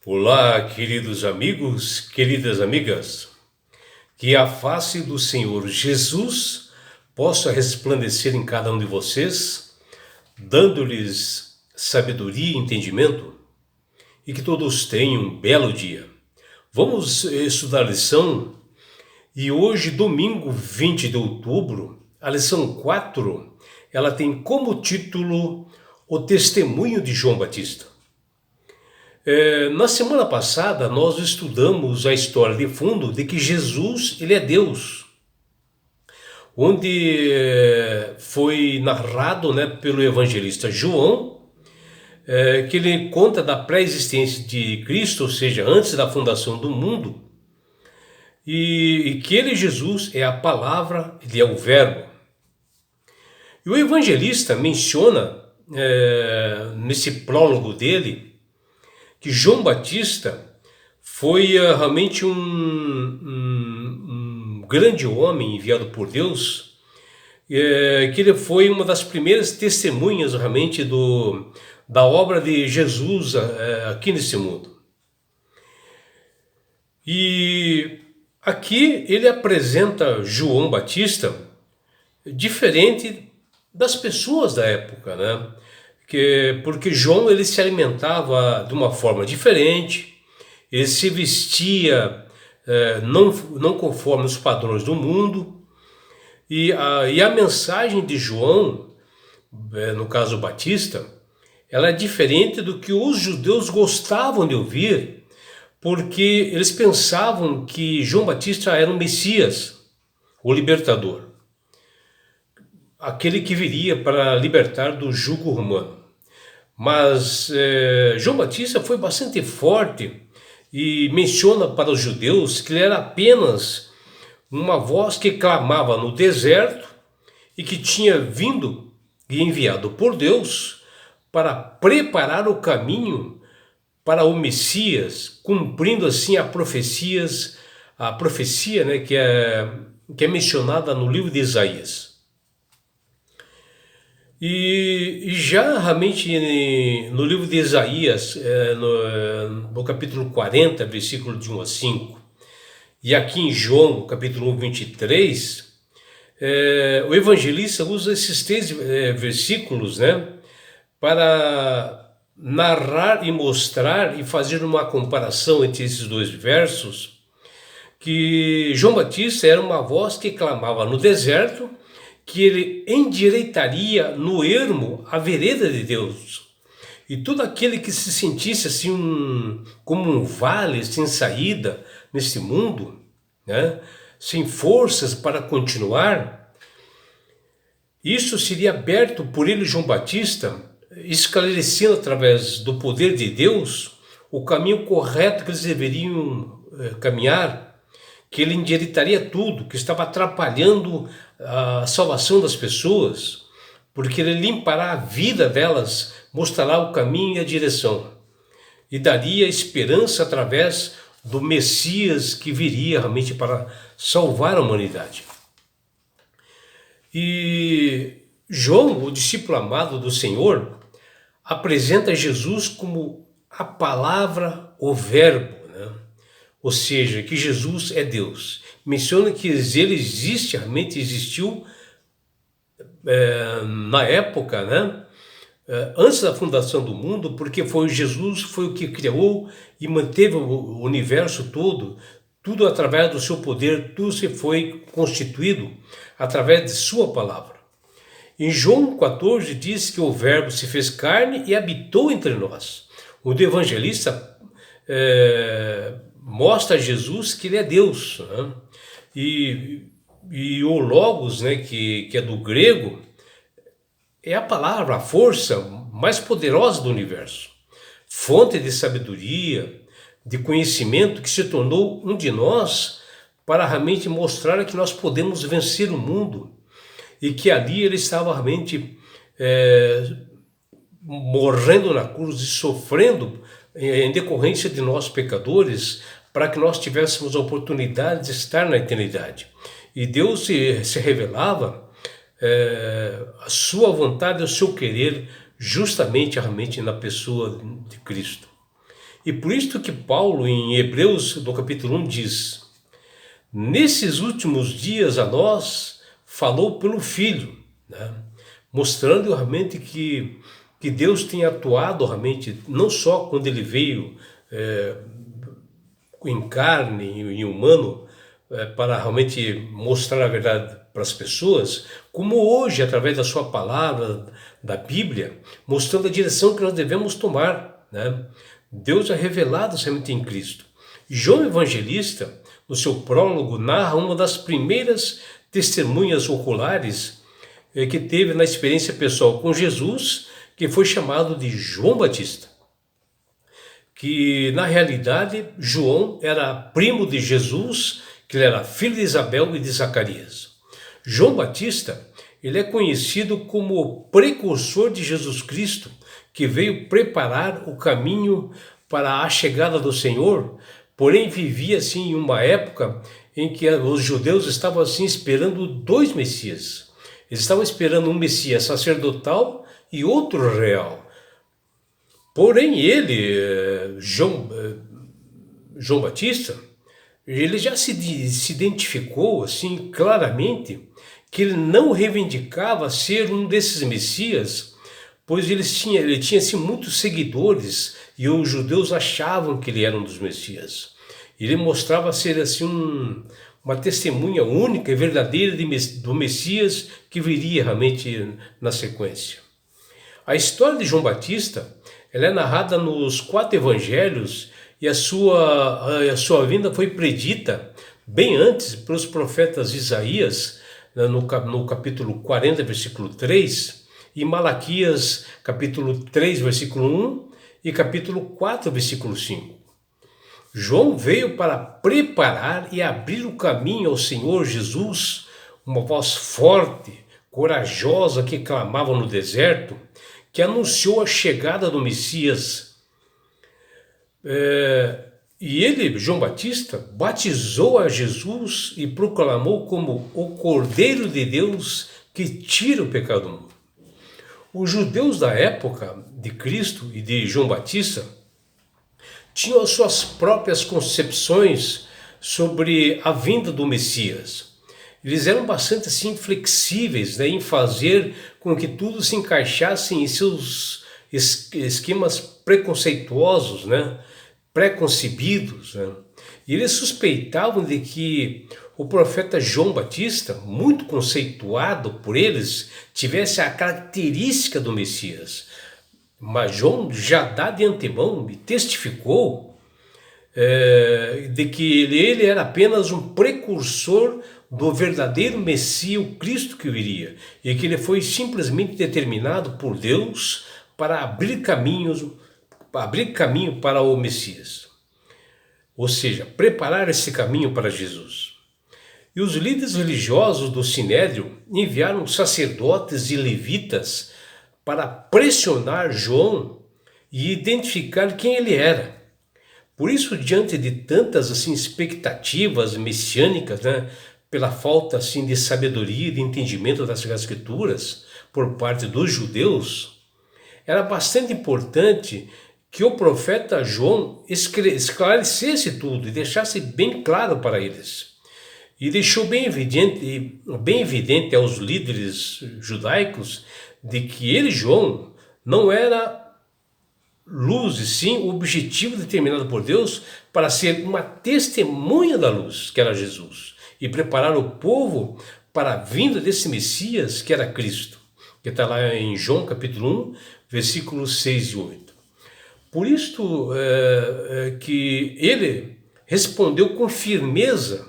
Olá, queridos amigos, queridas amigas, que a face do Senhor Jesus possa resplandecer em cada um de vocês, dando-lhes sabedoria e entendimento, e que todos tenham um belo dia. Vamos estudar a lição, e hoje, domingo 20 de outubro, a lição 4, ela tem como título O Testemunho de João Batista. Na semana passada nós estudamos a história de fundo de que Jesus ele é Deus, onde foi narrado, pelo evangelista João, que ele conta da pré-existência de Cristo, ou seja, antes da fundação do mundo, e que ele, Jesus, é a palavra, ele é o verbo. E o evangelista menciona nesse prólogo dele que João Batista foi realmente um grande homem enviado por Deus, que ele foi uma das primeiras testemunhas realmente da obra de Jesus aqui nesse mundo. E aqui ele apresenta João Batista diferente das pessoas da época, porque João ele se alimentava de uma forma diferente, ele se vestia não conforme os padrões do mundo, e a mensagem de João, no caso Batista, ela é diferente do que os judeus gostavam de ouvir, porque eles pensavam que João Batista era um Messias, o libertador, aquele que viria para libertar do jugo romano. Mas João Batista foi bastante forte e menciona para os judeus que ele era apenas uma voz que clamava no deserto e que tinha vindo e enviado por Deus para preparar o caminho para o Messias, cumprindo assim a profecia, que é mencionada no livro de Isaías. E já realmente no livro de Isaías, no capítulo 40, versículo de 1 a 5, e aqui em João, capítulo 1, 23, o evangelista usa esses três versículos, para narrar e mostrar e fazer uma comparação entre esses dois versos, que João Batista era uma voz que clamava no deserto, que ele endireitaria no ermo a vereda de Deus. E todo aquele que se sentisse assim como um vale sem saída nesse mundo, sem forças para continuar, isso seria aberto por ele, João Batista, esclarecendo através do poder de Deus o caminho correto que eles deveriam caminhar, que ele endireitaria tudo que estava atrapalhando a salvação das pessoas, porque ele limpará a vida delas, mostrará o caminho e a direção, e daria esperança através do Messias que viria realmente para salvar a humanidade. E João, o discípulo amado do Senhor, apresenta Jesus como a palavra, o verbo, ou seja, que Jesus é Deus. Menciona que ele existe, realmente existiu na época, antes da fundação do mundo, porque Jesus foi o que criou e manteve o universo todo, tudo através do seu poder, tudo se foi constituído através de sua palavra. Em João 14 diz que o verbo se fez carne e habitou entre nós. O evangelista mostra a Jesus que ele é Deus, e o logos, que é do grego, é a palavra, a força mais poderosa do universo, fonte de sabedoria, de conhecimento, que se tornou um de nós para realmente mostrar que nós podemos vencer o mundo, e que ali ele estava realmente morrendo na cruz e sofrendo em decorrência de nós pecadores, para que nós tivéssemos a oportunidade de estar na eternidade. E Deus se revelava a sua vontade, o seu querer, justamente realmente na pessoa de Cristo. E por isso que Paulo, em Hebreus, no capítulo 1, diz: nesses últimos dias a nós falou pelo Filho, né? Mostrando realmente que Deus tem atuado realmente, não só quando ele veio em carne, em humano, para realmente mostrar a verdade para as pessoas, como hoje, através da sua palavra, da Bíblia, mostrando a direção que nós devemos tomar, né? Deus é revelado somente em Cristo. João Evangelista, no seu prólogo, narra uma das primeiras testemunhas oculares que teve na experiência pessoal com Jesus, que foi chamado de João Batista. Que na realidade João era primo de Jesus, que ele era filho de Isabel e de Zacarias. João Batista, ele é conhecido como o precursor de Jesus Cristo, que veio preparar o caminho para a chegada do Senhor, porém vivia assim em uma época em que os judeus estavam assim esperando dois Messias. Eles estavam esperando um Messias sacerdotal e outro real. Porém ele, João Batista, ele já se identificou assim claramente que ele não reivindicava ser um desses Messias, pois ele tinha assim, muitos seguidores e os judeus achavam que ele era um dos Messias. Ele mostrava ser assim uma testemunha única e verdadeira do Messias que viria realmente na sequência. A história de João Batista, ela é narrada nos 4 evangelhos e a sua vinda foi predita bem antes pelos profetas Isaías, no capítulo 40, versículo 3, e Malaquias, capítulo 3, versículo 1 e capítulo 4, versículo 5. João veio para preparar e abrir o caminho ao Senhor Jesus, uma voz forte, corajosa que clamava no deserto, que anunciou a chegada do Messias. E ele, João Batista, batizou a Jesus e proclamou como o Cordeiro de Deus que tira o pecado do mundo. Os judeus da época de Cristo e de João Batista tinham as suas próprias concepções sobre a vinda do Messias. Eles eram bastante assim flexíveis, né, em fazer com que tudo se encaixasse em seus esquemas preconceituosos, né, preconcebidos, né? E eles suspeitavam de que o profeta João Batista, muito conceituado por eles, tivesse a característica do Messias. Mas João já dá de antemão e testificou de que ele era apenas um precursor do verdadeiro Messias, o Cristo que viria, e que ele foi simplesmente determinado por Deus para abrir caminho para o Messias. Ou seja, preparar esse caminho para Jesus. E os líderes religiosos do Sinédrio enviaram sacerdotes e levitas para pressionar João e identificar quem ele era. Por isso, diante de tantas assim expectativas messiânicas, né, pela falta assim de sabedoria e de entendimento das Escrituras por parte dos judeus, era bastante importante que o profeta João esclarecesse tudo e deixasse bem claro para eles. E deixou bem evidente aos líderes judaicos de que ele, João, não era luz, e sim o objetivo determinado por Deus para ser uma testemunha da luz, que era Jesus, e preparar o povo para a vinda desse Messias, que era Cristo, que está lá em João capítulo 1, versículos 6 e 8. Por isto que ele respondeu com firmeza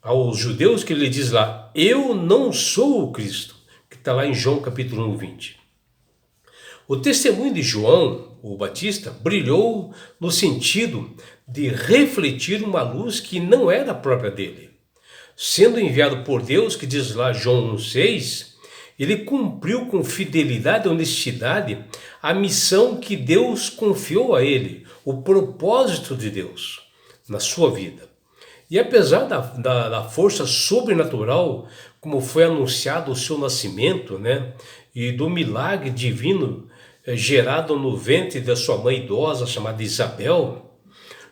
aos judeus, que ele diz lá: eu não sou o Cristo, que está lá em João capítulo 1, 20. O testemunho de João, o Batista, brilhou no sentido de refletir uma luz que não era própria dele. Sendo enviado por Deus, que diz lá João 1,6, ele cumpriu com fidelidade e honestidade a missão que Deus confiou a ele, o propósito de Deus na sua vida. E apesar da força sobrenatural, como foi anunciado o seu nascimento, né, e do milagre divino gerado no ventre da sua mãe idosa chamada Isabel,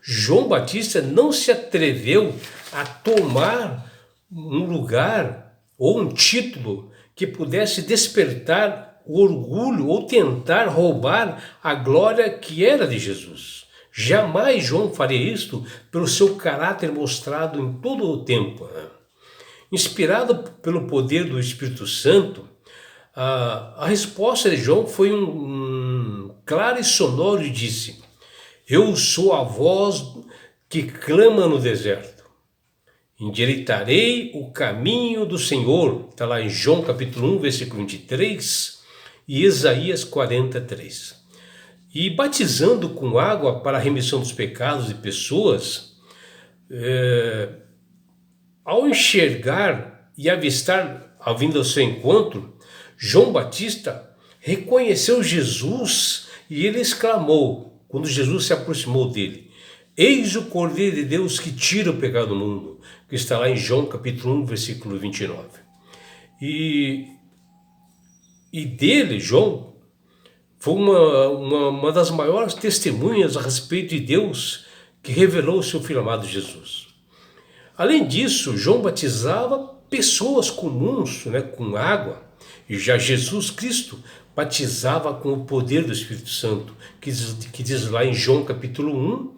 João Batista não se atreveu a tomar um lugar ou um título que pudesse despertar o orgulho ou tentar roubar a glória que era de Jesus. Jamais João faria isto pelo seu caráter mostrado em todo o tempo. Inspirado pelo poder do Espírito Santo, a resposta de João foi claro e sonoro e disse: eu sou a voz que clama no deserto. Endireitarei o caminho do Senhor. Está lá em João capítulo 1, versículo 23 e Isaías 43. E batizando com água para a remissão dos pecados de pessoas, ao enxergar e avistar a vinda ao seu encontro, João Batista reconheceu Jesus e ele exclamou, quando Jesus se aproximou dele: eis o Cordeiro de Deus que tira o pecado do mundo, que está lá em João capítulo 1, versículo 29. E dele, João, foi uma das maiores testemunhas a respeito de Deus que revelou o seu Filho amado Jesus. Além disso, João batizava pessoas comuns, com água, e já Jesus Cristo batizava com o poder do Espírito Santo, que diz lá em João capítulo 1,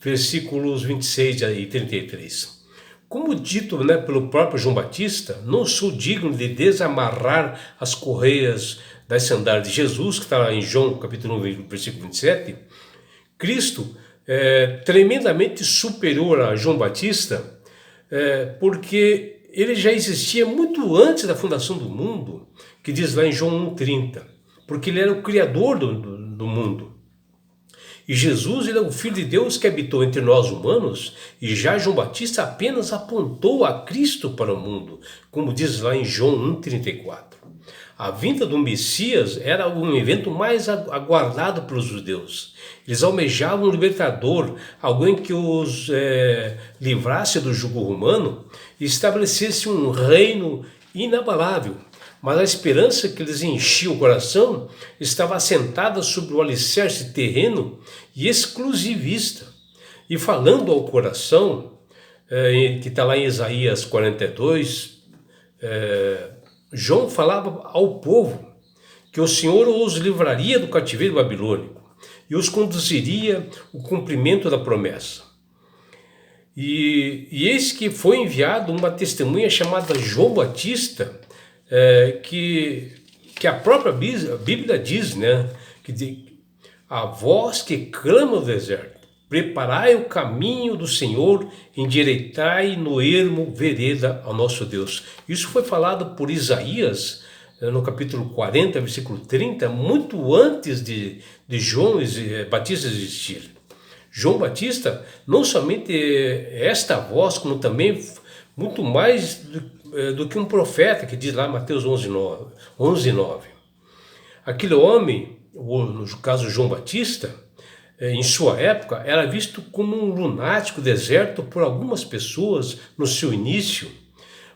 versículos 26 e 33. Como dito pelo próprio João Batista, não sou digno de desamarrar as correias das sandálias de Jesus, que está lá em João capítulo 1, versículo 27, Cristo é tremendamente superior a João Batista, porque ele já existia muito antes da fundação do mundo, que diz lá em João 1,30, porque ele era o Criador do mundo. E Jesus, ele é o Filho de Deus que habitou entre nós humanos, e já João Batista apenas apontou a Cristo para o mundo, como diz lá em João 1,34. A vinda do Messias era um evento mais aguardado pelos judeus. Eles almejavam um libertador, alguém que os livrasse do jugo romano e estabelecesse um reino inabalável. Mas a esperança que lhes enchia o coração estava assentada sobre o alicerce terreno e exclusivista. E falando ao coração, que está lá em Isaías 42, João falava ao povo que o Senhor os livraria do cativeiro babilônico e os conduziria ao cumprimento da promessa. E eis que foi enviado uma testemunha chamada João Batista, que a própria Bíblia diz, que a voz que clama no deserto: preparai o caminho do Senhor, endireitai no ermo vereda ao nosso Deus. Isso foi falado por Isaías no capítulo 40, versículo 30, muito antes de João Batista existir. João Batista, não somente esta voz, como também muito mais do que um profeta, que diz lá em Mateus 11:9. Aquele homem, no caso João Batista, em sua época, era visto como um lunático deserto por algumas pessoas no seu início,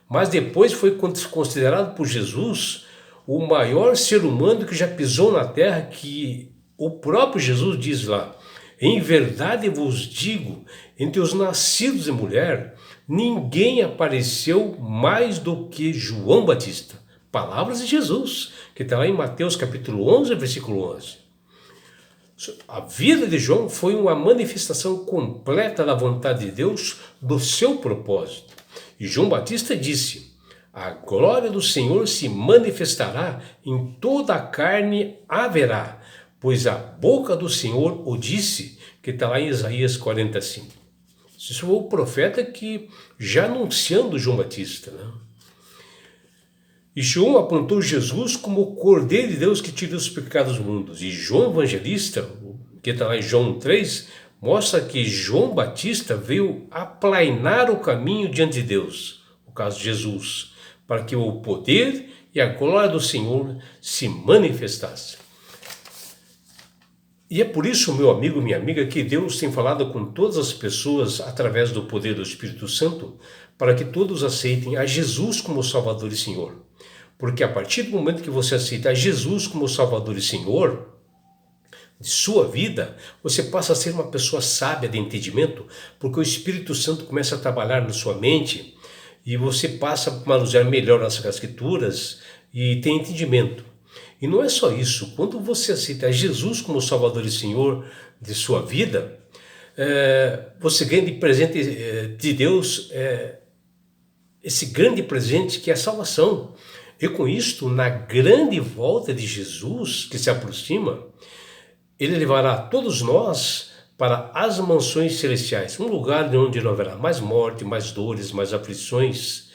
mas depois foi considerado por Jesus o maior ser humano que já pisou na terra, que o próprio Jesus diz lá: em verdade vos digo, entre os nascidos de mulher, ninguém apareceu mais do que João Batista. Palavras de Jesus, que está lá em Mateus capítulo 11, versículo 11. A vida de João foi uma manifestação completa da vontade de Deus, do seu propósito. E João Batista disse: a glória do Senhor se manifestará, em toda a carne haverá, pois a boca do Senhor o disse, que está lá em Isaías 45. Isso foi o profeta que já anunciando João Batista. E João apontou Jesus como o Cordeiro de Deus que tira os pecados do mundo. E João Evangelista, que está lá em João 3, mostra que João Batista veio aplainar o caminho diante de Deus, no caso de Jesus, para que o poder e a glória do Senhor se manifestassem. E é por isso, meu amigo, minha amiga, que Deus tem falado com todas as pessoas através do poder do Espírito Santo, para que todos aceitem a Jesus como Salvador e Senhor. Porque a partir do momento que você aceita a Jesus como Salvador e Senhor, de sua vida, você passa a ser uma pessoa sábia de entendimento, porque o Espírito Santo começa a trabalhar na sua mente e você passa a manusear melhor as escrituras e tem entendimento. E não é só isso, quando você aceita Jesus como Salvador e Senhor de sua vida, você ganha de presente de Deus esse grande presente que é a salvação. E com isto, na grande volta de Jesus que se aproxima, ele levará todos nós para as mansões celestiais, um lugar onde não haverá mais morte, mais dores, mais aflições,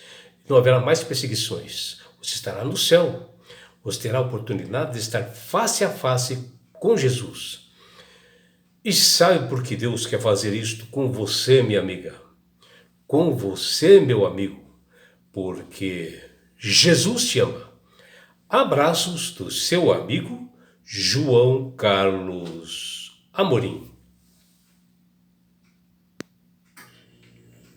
não haverá mais perseguições. Você estará no céu, você terá a oportunidade de estar face a face com Jesus. E sabe por que Deus quer fazer isto com você, minha amiga? Com você, meu amigo? Porque Jesus te ama. Abraços do seu amigo João Carlos Amorim.